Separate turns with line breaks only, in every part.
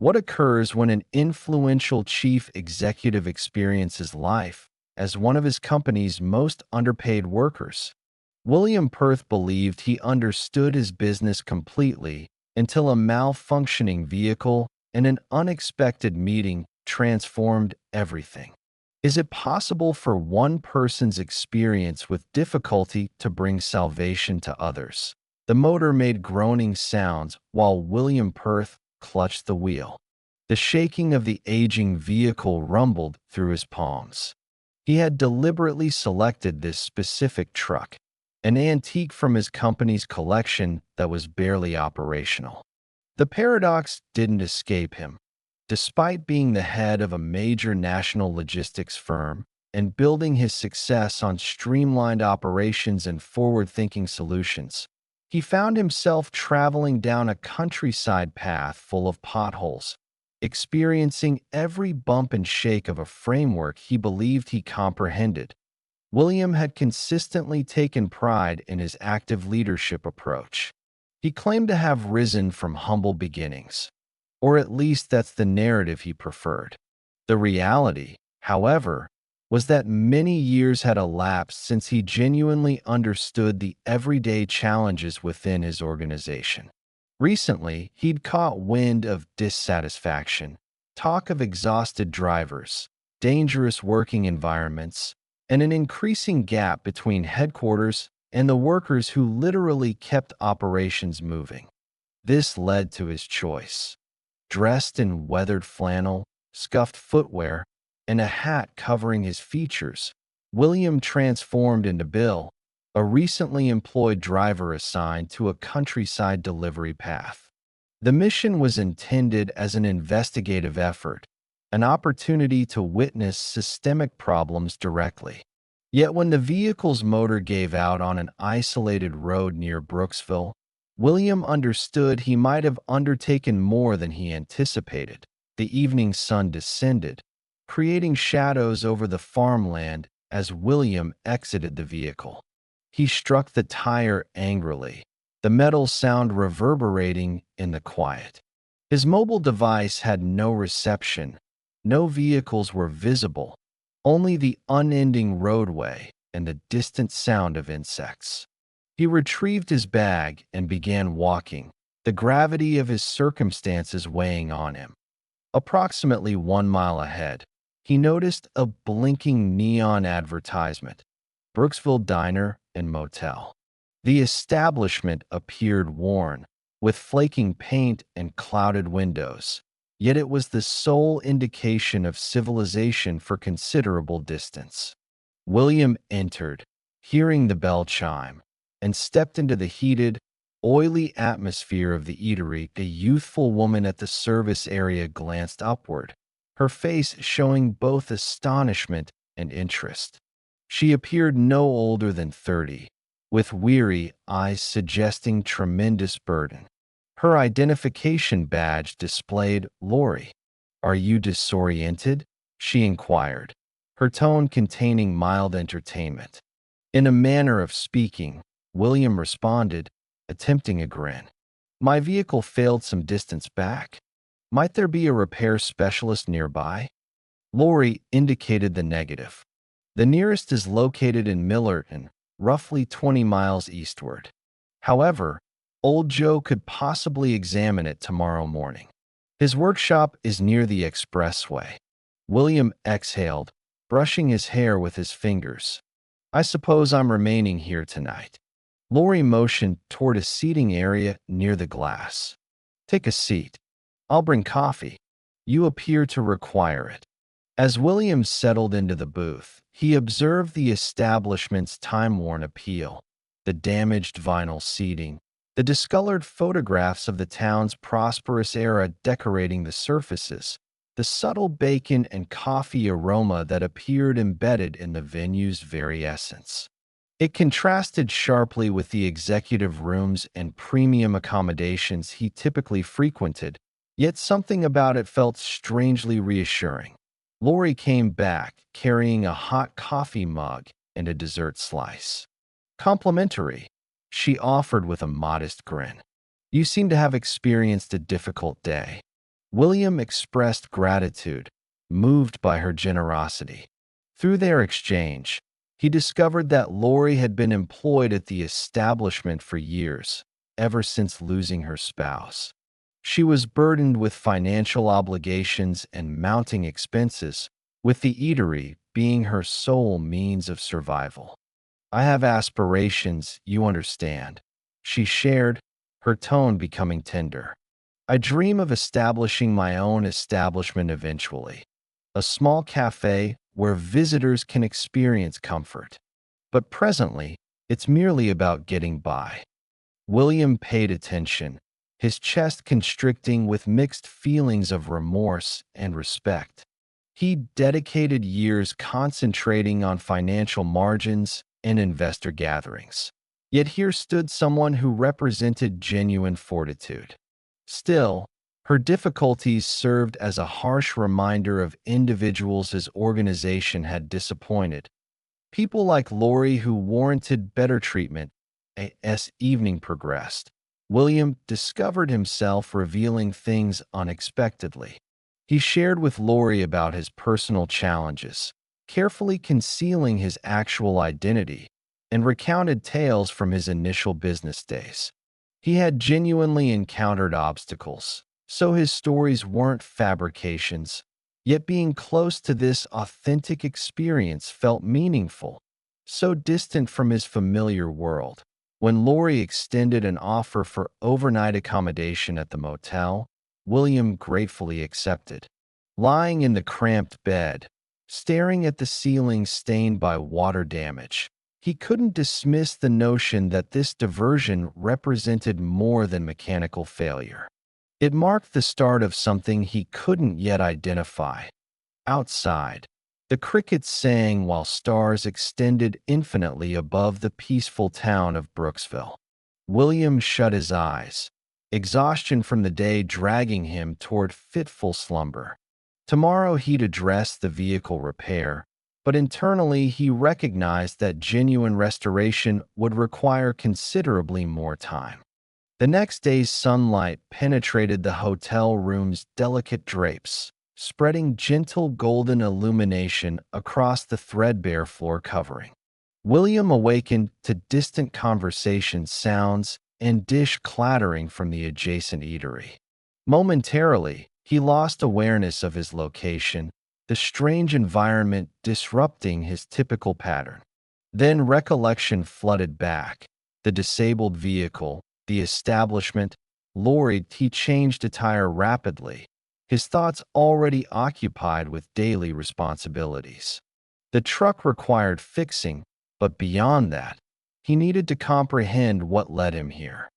What occurs when an influential chief executive experiences life as one of his company's most underpaid workers? William Perth believed he understood his business completely until a malfunctioning vehicle and an unexpected meeting transformed everything. Is it possible for one person's experience with difficulty to bring salvation to others? The motor made groaning sounds while William Perth clutched the wheel. The shaking of the aging vehicle rumbled through his palms. He had deliberately selected this specific truck, an antique from his company's collection that was barely operational. The paradox didn't escape him. Despite being the head of a major national logistics firm and building his success on streamlined operations and forward-thinking solutions, he found himself traveling down a countryside path full of potholes, experiencing every bump and shake of a framework he believed he comprehended. William had consistently taken pride in his active leadership approach. He claimed to have risen from humble beginnings, or at least that's the narrative he preferred. The reality, however, was that many years had elapsed since he genuinely understood the everyday challenges within his organization. Recently, he'd caught wind of dissatisfaction, talk of exhausted drivers, dangerous working environments, and an increasing gap between headquarters and the workers who literally kept operations moving. This led to his choice. Dressed in weathered flannel, scuffed footwear, and a hat covering his features, William transformed into Bill, a recently employed driver assigned to a countryside delivery path. The mission was intended as an investigative effort, an opportunity to witness systemic problems directly. Yet when the vehicle's motor gave out on an isolated road near Brooksville, William understood he might have undertaken more than he anticipated. The evening sun descended, creating shadows over the farmland as William exited the vehicle. He struck the tire angrily, the metal sound reverberating in the quiet. His mobile device had no reception. No vehicles were visible, only the unending roadway and the distant sound of insects. He retrieved his bag and began walking, the gravity of his circumstances weighing on him. Approximately 1 mile ahead, he noticed a blinking neon advertisement, Brooksville Diner and Motel. The establishment appeared worn, with flaking paint and clouded windows, yet it was the sole indication of civilization for considerable distance. William entered, hearing the bell chime, and stepped into the heated, oily atmosphere of the eatery. A youthful woman at the service area glanced upward, her face showing both astonishment and interest. She appeared no older than 30, with weary eyes suggesting tremendous burden. Her identification badge displayed Lori. "Are you disoriented?" she inquired, her tone containing mild entertainment. In a manner of speaking, William responded, attempting a grin. "My vehicle failed some distance back. Might there be a repair specialist nearby?" Lori indicated the negative. "The nearest is located in Millerton, roughly 20 miles eastward. However, Old Joe could possibly examine it tomorrow morning. His workshop is near the expressway." William exhaled, brushing his hair with his fingers. "I suppose I'm remaining here tonight." Lori motioned toward a seating area near the glass. "Take a seat. I'll bring coffee. You appear to require it." As William settled into the booth, he observed the establishment's time-worn appeal, the damaged vinyl seating, the discolored photographs of the town's prosperous era decorating the surfaces, the subtle bacon and coffee aroma that appeared embedded in the venue's very essence. It contrasted sharply with the executive rooms and premium accommodations he typically frequented, yet something about it felt strangely reassuring. Lori came back, carrying a hot coffee mug and a dessert slice. "Complimentary," she offered with a modest grin. "You seem to have experienced a difficult day." William expressed gratitude, moved by her generosity. Through their exchange, he discovered that Lori had been employed at the establishment for years, ever since losing her spouse. She was burdened with financial obligations and mounting expenses, with the eatery being her sole means of survival. "I have aspirations, you understand," she shared, her tone becoming tender. "I dream of establishing my own establishment eventually, a small cafe where visitors can experience comfort. But presently, it's merely about getting by." William paid attention, his chest constricting with mixed feelings of remorse and respect. He dedicated years concentrating on financial margins and investor gatherings. Yet here stood someone who represented genuine fortitude. Still, her difficulties served as a harsh reminder of individuals his organization had disappointed. People like Lori who warranted better treatment. As evening progressed, William discovered himself revealing things unexpectedly. He shared with Lori about his personal challenges, carefully concealing his actual identity, and recounted tales from his initial business days. He had genuinely encountered obstacles, so his stories weren't fabrications. Yet being close to this authentic experience felt meaningful, so distant from his familiar world. When Lori extended an offer for overnight accommodation at the motel, William gratefully accepted. Lying in the cramped bed, staring at the ceiling stained by water damage, he couldn't dismiss the notion that this diversion represented more than mechanical failure. It marked the start of something he couldn't yet identify. Outside, the crickets sang while stars extended infinitely above the peaceful town of Brooksville. William shut his eyes, exhaustion from the day dragging him toward fitful slumber. Tomorrow he'd address the vehicle repair, but internally he recognized that genuine restoration would require considerably more time. The next day's sunlight penetrated the hotel room's delicate drapes, spreading gentle golden illumination across the threadbare floor covering. William awakened to distant conversation sounds and dish clattering from the adjacent eatery. Momentarily, he lost awareness of his location, the strange environment disrupting his typical pattern. Then recollection flooded back: the disabled vehicle, the establishment. Lori. He changed attire rapidly, his thoughts already occupied with daily responsibilities. The truck required fixing, but beyond that, he needed to comprehend what led him here.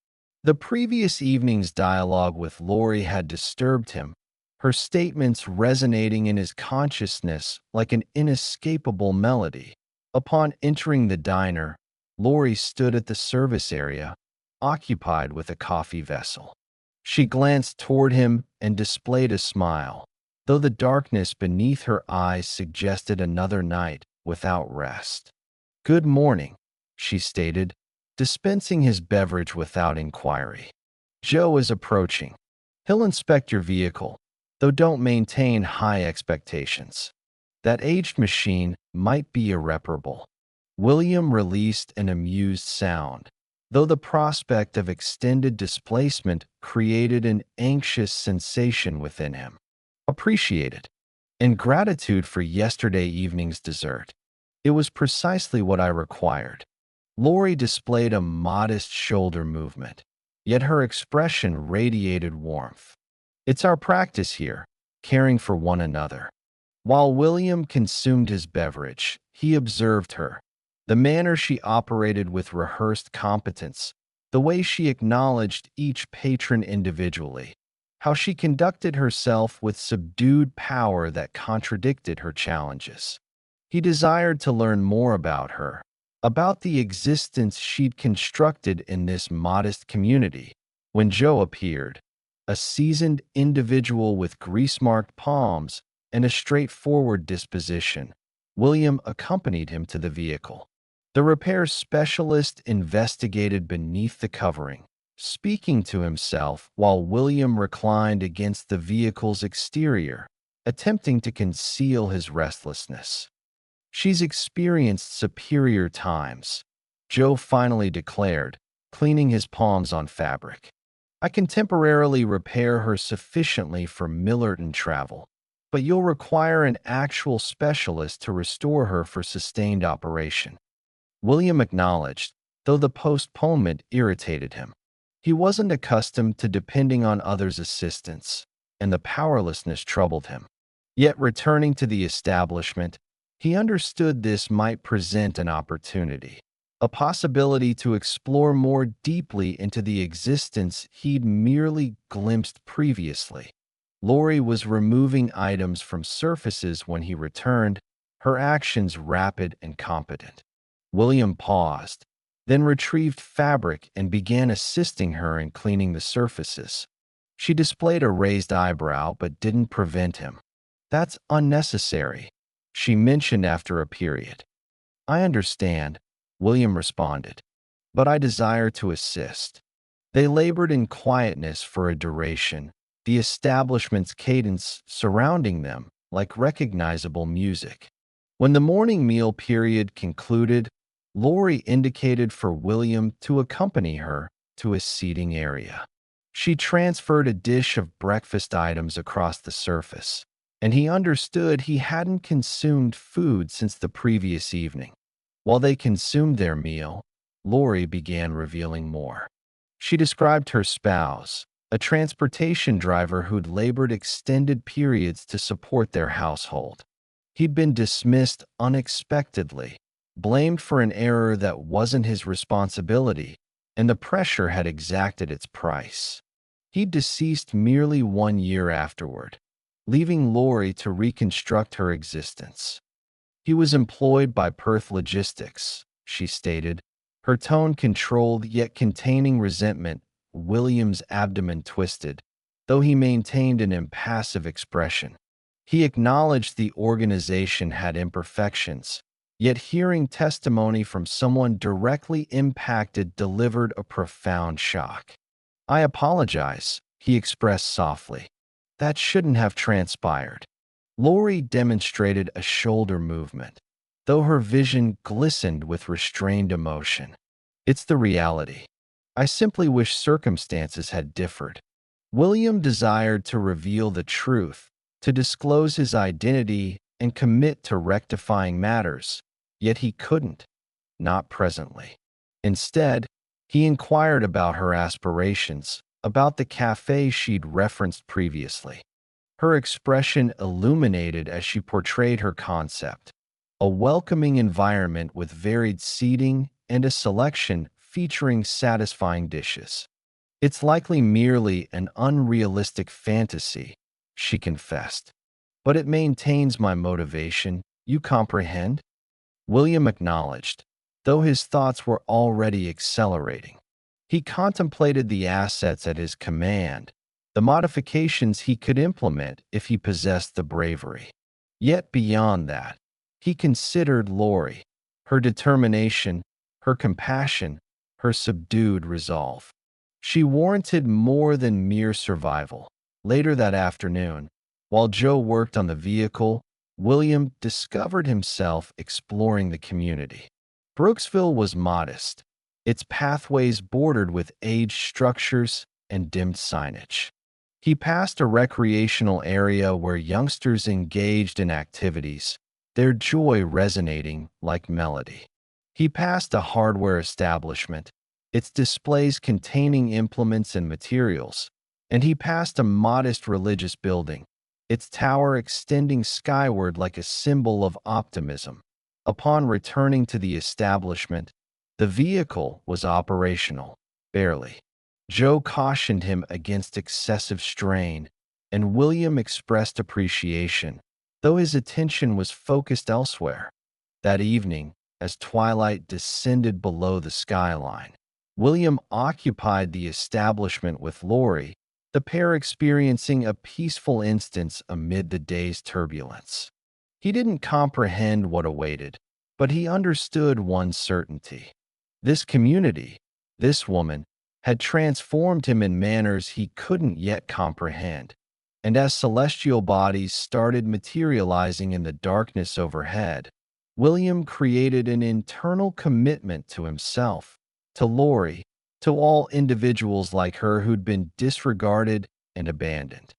The previous evening's dialogue with Lori had disturbed him, her statements resonating in his consciousness like an inescapable melody. Upon entering the diner, Lori stood at the service area, occupied with a coffee vessel. She glanced toward him and displayed a smile, though the darkness beneath her eyes suggested another night without rest. "Good morning," she stated, dispensing his beverage without inquiry. "Joe is approaching. He'll inspect your vehicle, though don't maintain high expectations. That aged machine might be irreparable." William released an amused sound, though the prospect of extended displacement created an anxious sensation within him. "Appreciated. And gratitude for yesterday evening's dessert. It was precisely what I required." Lori displayed a modest shoulder movement, yet her expression radiated warmth. "It's our practice here, caring for one another." While William consumed his beverage, he observed her. The manner she operated with rehearsed competence, the way she acknowledged each patron individually, how she conducted herself with subdued power that contradicted her challenges. He desired to learn more about her, about the existence she'd constructed in this modest community. When Joe appeared, a seasoned individual with grease-marked palms and a straightforward disposition, William accompanied him to the vehicle. The repair specialist investigated beneath the covering, speaking to himself while William reclined against the vehicle's exterior, attempting to conceal his restlessness. "She's experienced superior times," Joe finally declared, cleaning his palms on fabric. "I can temporarily repair her sufficiently for Millerton travel, but you'll require an actual specialist to restore her for sustained operation." William acknowledged, though the postponement irritated him. He wasn't accustomed to depending on others' assistance, and the powerlessness troubled him. Yet returning to the establishment, he understood this might present an opportunity, a possibility to explore more deeply into the existence he'd merely glimpsed previously. Lori was removing items from surfaces when he returned, her actions rapid and competent. William paused, then retrieved fabric and began assisting her in cleaning the surfaces. She displayed a raised eyebrow but didn't prevent him. "That's unnecessary," she mentioned after a period. "I understand," William responded, "but I desire to assist." They labored in quietness for a duration, the establishment's cadence surrounding them like recognizable music. When the morning meal period concluded, Lori indicated for William to accompany her to a seating area. She transferred a dish of breakfast items across the surface, and he understood he hadn't consumed food since the previous evening. While they consumed their meal, Lori began revealing more. She described her spouse, a transportation driver who'd labored extended periods to support their household. He'd been dismissed unexpectedly, blamed for an error that wasn't his responsibility, and the pressure had exacted its price. He'd deceased merely 1 year afterward, leaving Lori to reconstruct her existence. "He was employed by Perth Logistics," she stated, her tone controlled yet containing resentment. William's abdomen twisted, though he maintained an impassive expression. He acknowledged the organization had imperfections, yet hearing testimony from someone directly impacted delivered a profound shock. "I apologize," he expressed softly. "That shouldn't have transpired." Lori demonstrated a shoulder movement, though her vision glistened with restrained emotion. "It's the reality. I simply wish circumstances had differed." William desired to reveal the truth, to disclose his identity and commit to rectifying matters, yet he couldn't, not presently. Instead, he inquired about her aspirations, about the cafe she'd referenced previously. Her expression illuminated as she portrayed her concept, a welcoming environment with varied seating and a selection featuring satisfying dishes. "It's likely merely an unrealistic fantasy," she confessed, "but it maintains my motivation, you comprehend?" William acknowledged, though his thoughts were already accelerating. He contemplated the assets at his command, the modifications he could implement if he possessed the bravery. Yet beyond that, he considered Lori, her determination, her compassion, her subdued resolve. She warranted more than mere survival. Later that afternoon, while Joe worked on the vehicle, William discovered himself exploring the community. Brooksville was modest, its pathways bordered with aged structures and dimmed signage. He passed a recreational area where youngsters engaged in activities, their joy resonating like melody. He passed a hardware establishment, its displays containing implements and materials, and he passed a modest religious building, its tower extending skyward like a symbol of optimism. Upon returning to the establishment, the vehicle was operational, barely. Joe cautioned him against excessive strain, and William expressed appreciation, though his attention was focused elsewhere. That evening, as twilight descended below the skyline, William occupied the establishment with Lori, the pair experiencing a peaceful instance amid the day's turbulence. He didn't comprehend what awaited, but he understood one certainty. This community, this woman, had transformed him in manners he couldn't yet comprehend. And as celestial bodies started materializing in the darkness overhead, William created an internal commitment to himself, to Lori, to all individuals like her who'd been disregarded and abandoned.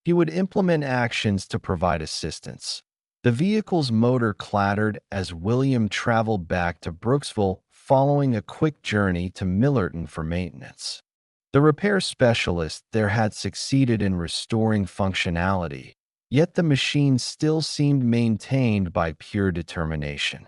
He would implement actions to provide assistance. The vehicle's motor clattered as William traveled back to Brooksville following a quick journey to Millerton for maintenance. The repair specialist there had succeeded in restoring functionality, yet the machine still seemed maintained by pure determination.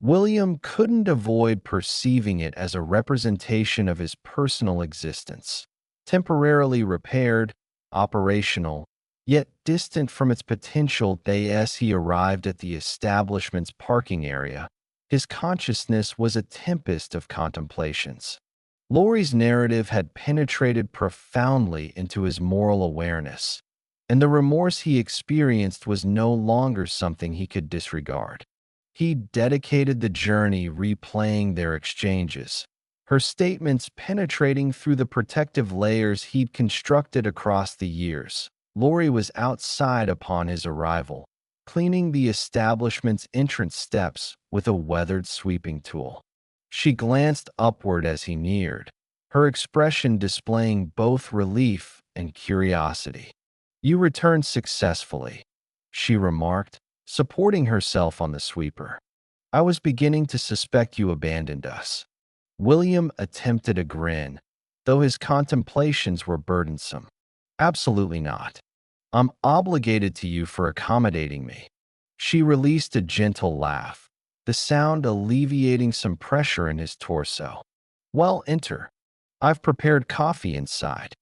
William couldn't avoid perceiving it as a representation of his personal existence, temporarily repaired, operational, yet distant from its potential. As he arrived at the establishment's parking area, his consciousness was a tempest of contemplations. Laurie's narrative had penetrated profoundly into his moral awareness, and the remorse he experienced was no longer something he could disregard. He dedicated the journey replaying their exchanges, her statements penetrating through the protective layers he'd constructed across the years. Laurie was outside upon his arrival, cleaning the establishment's entrance steps with a weathered sweeping tool. She glanced upward as he neared, her expression displaying both relief and curiosity. "You returned successfully," she remarked, supporting herself on the sweeper. "I was beginning to suspect you abandoned us." William attempted a grin, though his contemplations were burdensome. "Absolutely not. I'm obligated to you for accommodating me." She released a gentle laugh, the sound alleviating some pressure in his torso. "Well, enter. I've prepared coffee inside."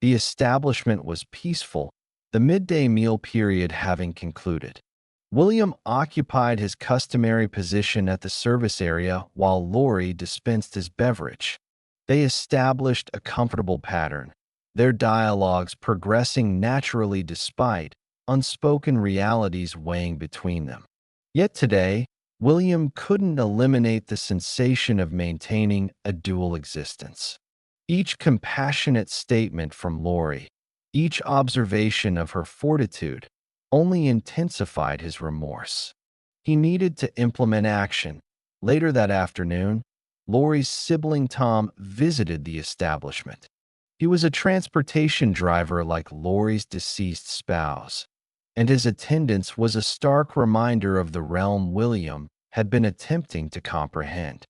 The establishment was peaceful, the midday meal period having concluded. William occupied his customary position at the service area while Laurie dispensed his beverage. They established a comfortable pattern, their dialogues progressing naturally despite unspoken realities weighing between them. Yet today, William couldn't eliminate the sensation of maintaining a dual existence. Each compassionate statement from Laurie, each observation of her fortitude, only intensified his remorse. He needed to implement action. Later that afternoon, Laurie's sibling Tom visited the establishment. He was a transportation driver like Laurie's deceased spouse, and his attendance was a stark reminder of the realm William had been attempting to comprehend.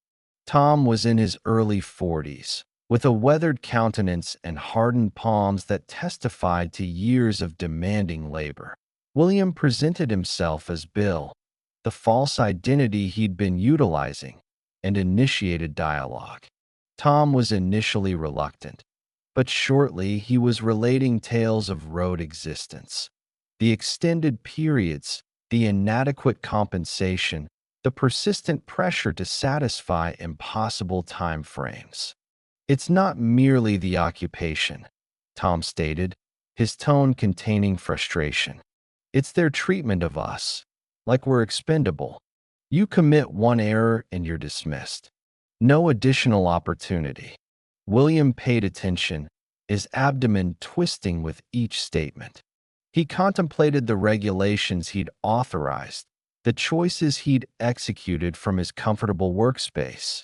Tom was in his early 40s, with a weathered countenance and hardened palms that testified to years of demanding labor. William presented himself as Bill, the false identity he'd been utilizing, and initiated dialogue. Tom was initially reluctant, but shortly he was relating tales of road existence. The extended periods, the inadequate compensation, the persistent pressure to satisfy impossible time frames. "It's not merely the occupation," Tom stated, his tone containing frustration. "It's their treatment of us, like we're expendable. You commit one error and you're dismissed. No additional opportunity." William paid attention, his abdomen twisting with each statement. He contemplated the regulations he'd authorized, the choices he'd executed from his comfortable workspace.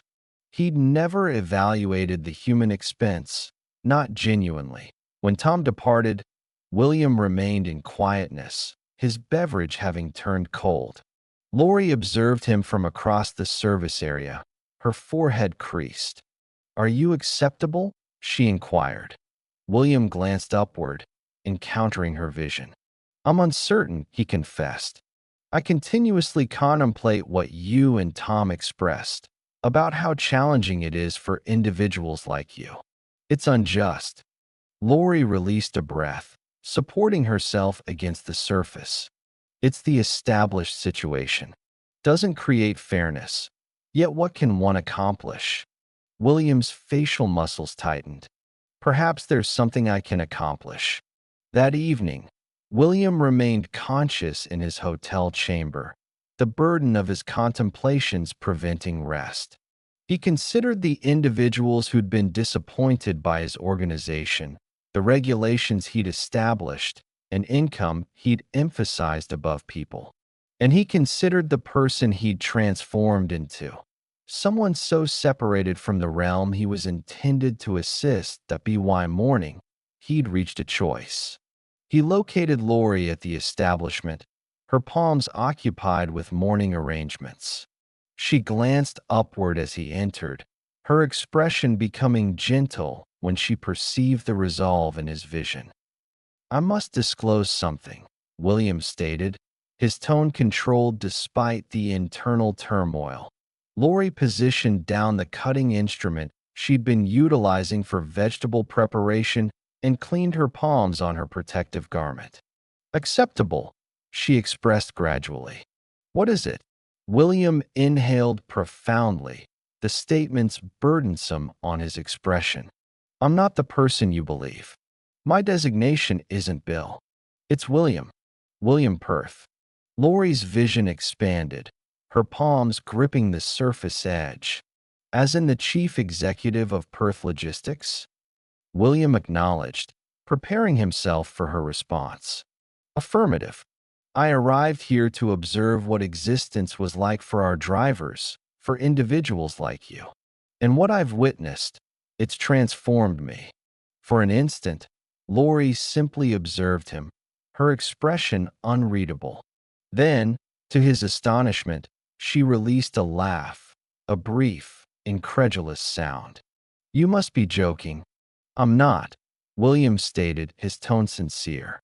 He'd never evaluated the human expense, not genuinely. When Tom departed, William remained in quietness, his beverage having turned cold. Laurie observed him from across the service area, her forehead creased. "Are you acceptable?" she inquired. William glanced upward, encountering her vision. "I'm uncertain," he confessed. "I continuously contemplate what you and Tom expressed about how challenging it is for individuals like you. It's unjust." Laurie released a breath, supporting herself against the surface. "It's the established situation. Doesn't create fairness. Yet what can one accomplish?" William's facial muscles tightened. "Perhaps there's something I can accomplish." That evening, William remained conscious in his hotel chamber, the burden of his contemplations preventing rest. He considered the individuals who'd been disappointed by his organization, the regulations he'd established, and income he'd emphasized above people. And he considered the person he'd transformed into, someone so separated from the realm he was intended to assist that by morning, he'd reached a choice. He located Lori at the establishment, her palms occupied with morning arrangements. She glanced upward as he entered, her expression becoming gentle when she perceived the resolve in his vision. "I must disclose something," William stated, his tone controlled despite the internal turmoil. Lori positioned down the cutting instrument she'd been utilizing for vegetable preparation and cleaned her palms on her protective garment. "Acceptable," she expressed gradually. "What is it?" William inhaled profoundly, the statements burdensome on his expression. "I'm not the person you believe. My designation isn't Bill. It's William. William Perth." Lori's vision expanded, her palms gripping the surface edge. "As in the chief executive of Perth Logistics?" William acknowledged, preparing himself for her response. "Affirmative. I arrived here to observe what existence was like for our drivers, for individuals like you. And what I've witnessed, it's transformed me." For an instant, Lori simply observed him, her expression unreadable. Then, to his astonishment, she released a laugh, a brief, incredulous sound. "You must be joking." "I'm not," William stated, his tone sincere.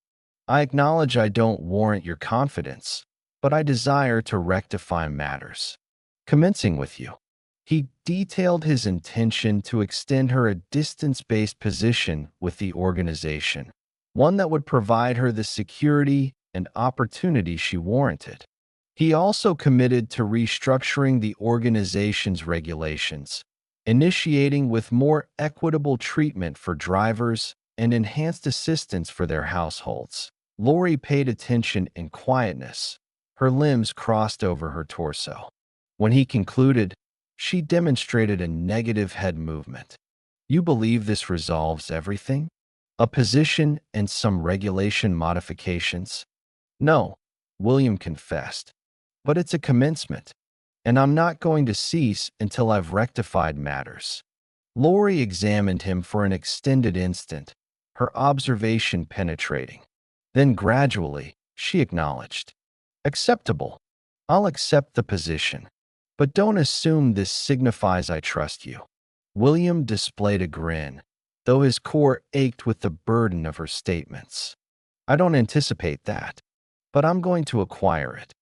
"I acknowledge I don't warrant your confidence, but I desire to rectify matters. Commencing with you." He detailed his intention to extend her a distance-based position with the organization, one that would provide her the security and opportunity she warranted. He also committed to restructuring the organization's regulations, initiating with more equitable treatment for drivers and enhanced assistance for their households. Lori paid attention in quietness, her limbs crossed over her torso. When he concluded, she demonstrated a negative head movement. "You believe this resolves everything? A position and some regulation modifications?" "No," William confessed, "but it's a commencement, and I'm not going to cease until I've rectified matters." Lori examined him for an extended instant, her observation penetrating. Then gradually, she acknowledged, "Acceptable. I'll accept the position. But don't assume this signifies I trust you." William displayed a grin, though his core ached with the burden of her statements. "I don't anticipate that, but I'm going to acquire it."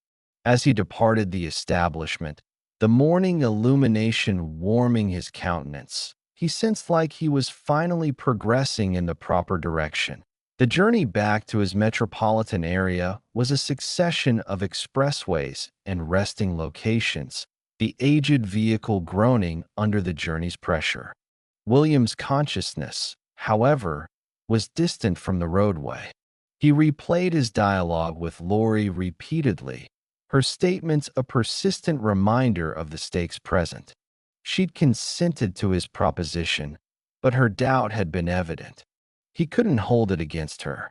As he departed the establishment, the morning illumination warming his countenance, he sensed like he was finally progressing in the proper direction. The journey back to his metropolitan area was a succession of expressways and resting locations, the aged vehicle groaning under the journey's pressure. William's consciousness, however, was distant from the roadway. He replayed his dialogue with Lori repeatedly, her statements a persistent reminder of the stakes present. She'd consented to his proposition, but her doubt had been evident. He couldn't hold it against her.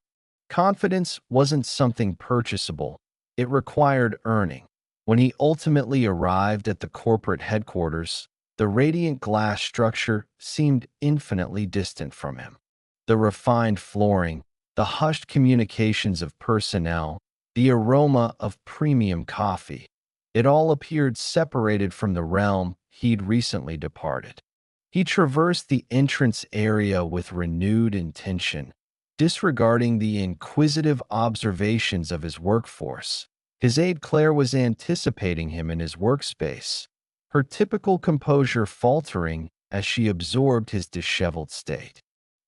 Confidence wasn't something purchasable, it required earning. When he ultimately arrived at the corporate headquarters, the radiant glass structure seemed infinitely distant from him. The refined flooring, the hushed communications of personnel, the aroma of premium coffee, it all appeared separated from the realm he'd recently departed. He traversed the entrance area with renewed intention, disregarding the inquisitive observations of his workforce. His aide Claire was anticipating him in his workspace, her typical composure faltering as she absorbed his disheveled state.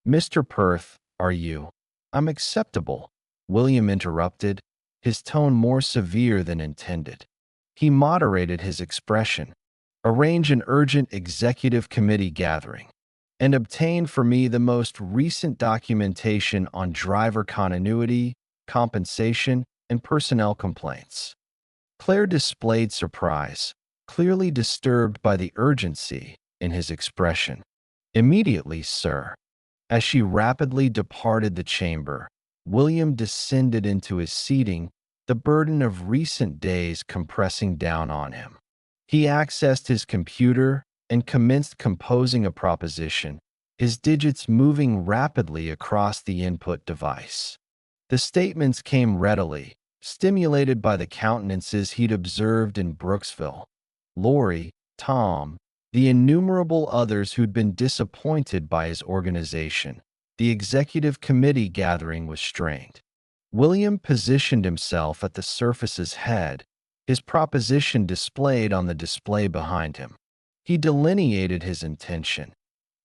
"Mr. Perth, are you?" "I'm acceptable," William interrupted, his tone more severe than intended. He moderated his expression. "Arrange an urgent executive committee gathering and obtain for me the most recent documentation on driver continuity, compensation, and personnel complaints." Claire displayed surprise, clearly disturbed by the urgency in his expression. "Immediately, sir." As she rapidly departed the chamber, William descended into his seating, the burden of recent days compressing down on him. He accessed his computer and commenced composing a proposition, his digits moving rapidly across the input device. The statements came readily, stimulated by the countenances he'd observed in Brooksville. Lori, Tom, the innumerable others who'd been disappointed by his organization. The executive committee gathering was strained. William positioned himself at the surface's head, his proposition displayed on the display behind him. He delineated his intention: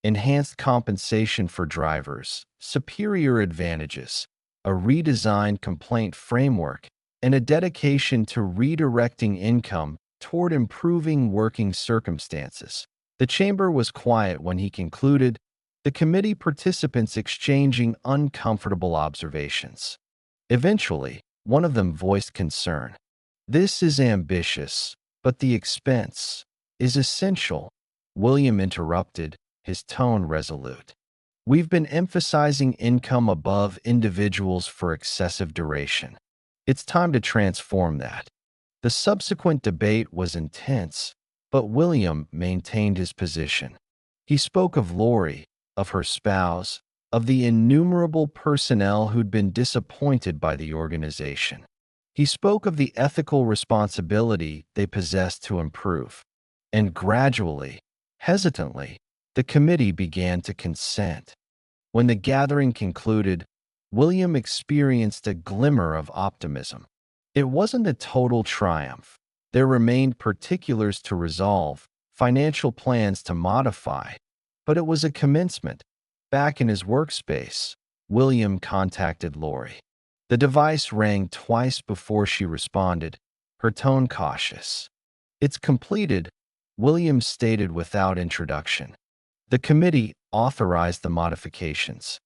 enhanced compensation for drivers, superior advantages, a redesigned complaint framework, and a dedication to redirecting income toward improving working circumstances. The chamber was quiet when he concluded, the committee participants exchanging uncomfortable observations. Eventually, one of them voiced concern. "This is ambitious, but the expense is essential." William interrupted, his tone resolute. "We've been emphasizing income above individuals for excessive duration. It's time to transform that." The subsequent debate was intense, but William maintained his position. He spoke of Lori, of her spouse, of the innumerable personnel who'd been disappointed by the organization. He spoke of the ethical responsibility they possessed to improve. And gradually, hesitantly, the committee began to consent. When the gathering concluded, William experienced a glimmer of optimism. It wasn't a total triumph. There remained particulars to resolve, financial plans to modify, but it was a commencement. Back in his workspace, William contacted Lori. The device rang twice before she responded, her tone cautious. "It's completed," William stated without introduction. "The committee authorized the modifications.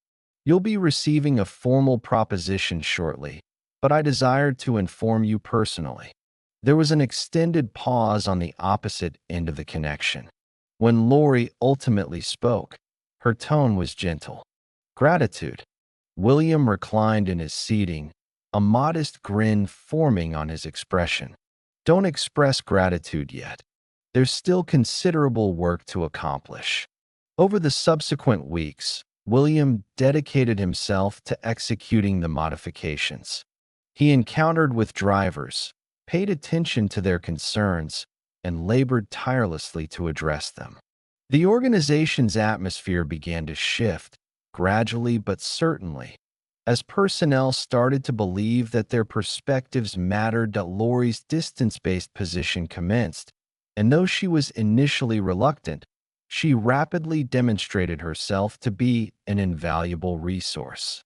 You'll be receiving a formal proposition shortly, but I desired to inform you personally." There was an extended pause on the opposite end of the connection. When Lori ultimately spoke, her tone was gentle. "Gratitude." William reclined in his seating, a modest grin forming on his expression. "Don't express gratitude yet. There's still considerable work to accomplish." Over the subsequent weeks, William dedicated himself to executing the modifications. He encountered with drivers, paid attention to their concerns, and labored tirelessly to address them. The organization's atmosphere began to shift, gradually but certainly, as personnel started to believe that their perspectives mattered. Lori's distance-based position commenced, and though she was initially reluctant, she rapidly demonstrated herself to be an invaluable resource.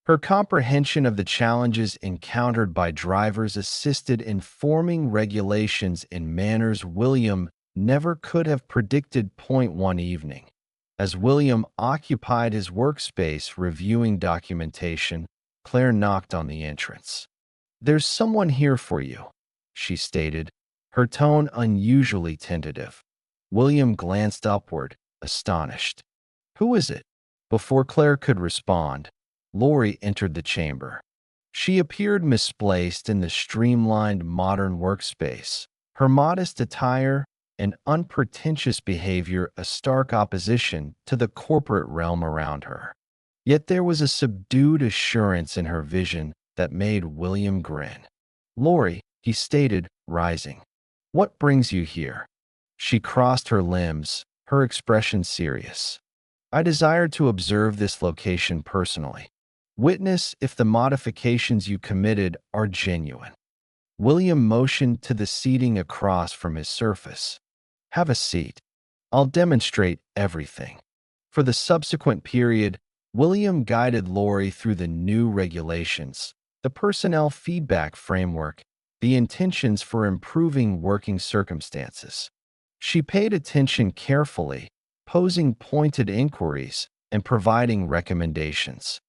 Her comprehension of the challenges encountered by drivers assisted in forming regulations in manners William never could have predicted. One evening, as William occupied his workspace reviewing documentation, Claire knocked on the entrance. "There's someone here for you," she stated, her tone unusually tentative. William glanced upward, astonished. "Who is it?" Before Claire could respond, Lori entered the chamber. She appeared misplaced in the streamlined modern workspace, her modest attire and unpretentious behavior a stark opposition to the corporate realm around her. Yet there was a subdued assurance in her vision that made William grin. "Lori," he stated, rising. "What brings you here?" She crossed her limbs, her expression serious. "I desire to observe this location personally. Witness if the modifications you committed are genuine." William motioned to the seating across from his surface. "Have a seat. I'll demonstrate everything." For the subsequent period, William guided Lori through the new regulations, the personnel feedback framework, the intentions for improving working circumstances. She paid attention carefully, posing pointed inquiries and providing recommendations.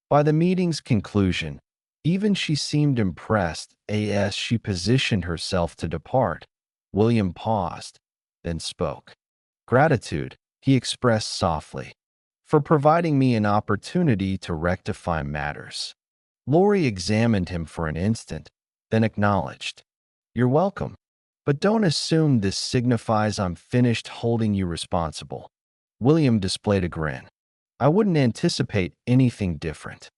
By the meeting's conclusion, even she seemed impressed as she positioned herself to depart. William paused, then spoke. Gratitude, he expressed softly, for providing me an opportunity to rectify matters. Lori examined him for an instant, then acknowledged. You're welcome, but don't assume this signifies I'm finished holding you responsible. William displayed a grin. I wouldn't anticipate anything different.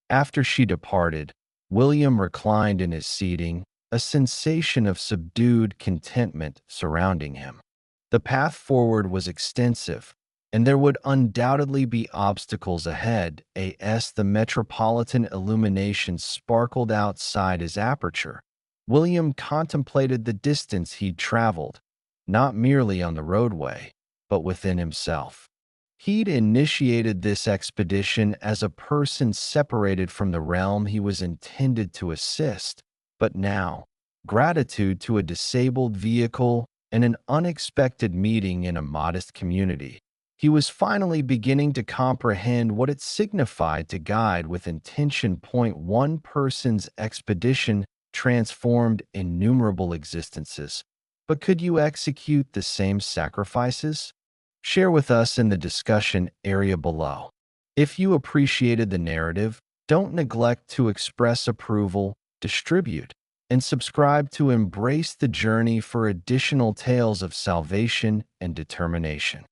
After she departed, William reclined in his seating, a sensation of subdued contentment surrounding him. The path forward was extensive, and there would undoubtedly be obstacles ahead as the metropolitan illumination sparkled outside his aperture. William contemplated the distance he'd traveled, not merely on the roadway, but within himself. He'd initiated this expedition as a person separated from the realm he was intended to assist, but now, gratitude to a disabled vehicle and an unexpected meeting in a modest community, he was finally beginning to comprehend what it signified to guide with intention. One person's expedition transformed innumerable existences. But could you execute the same sacrifices? Share with us in the discussion area below. If you appreciated the narrative, don't neglect to express approval, distribute, and subscribe to embrace the journey for additional tales of salvation and determination.